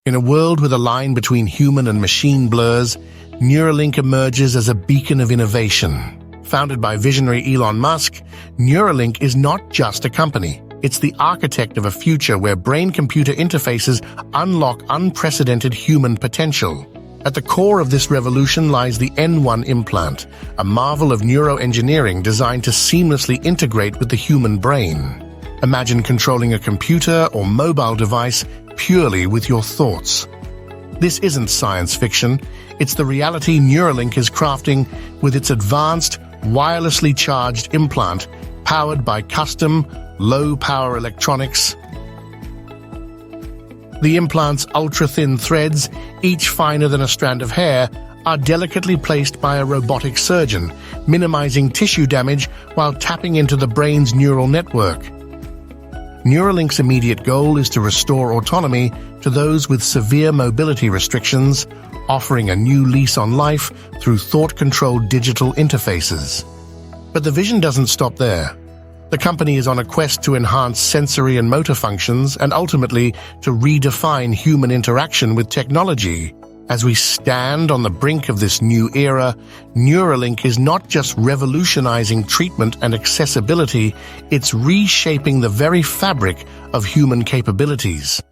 In a world where the line between human and machine blurs, Neuralink emerges as a beacon of innovation. Founded by visionary Elon Musk, Neuralink is not just a company. It's the architect of a future where brain-computer interfaces unlock unprecedented human potential. At the core of this revolution lies the N1 implant, a marvel of neuroengineering designed to seamlessly integrate with the human brain. Imagine controlling a computer or mobile device purely with your thoughts. This isn't science fiction, it's the reality Neuralink is crafting with its advanced, wirelessly charged implant powered by custom, low-power electronics. The implant's ultra-thin threads, each finer than a strand of hair, are delicately placed by a robotic surgeon, minimizing tissue damage while tapping into the brain's neural network. Neuralink's immediate goal is to restore autonomy to those with severe mobility restrictions, offering a new lease on life through thought-controlled digital interfaces. But the vision doesn't stop there. The company is on a quest to enhance sensory and motor functions and ultimately to redefine human interaction with technology. As we stand on the brink of this new era, Neuralink is not just revolutionizing treatment and accessibility, it's reshaping the very fabric of human capabilities.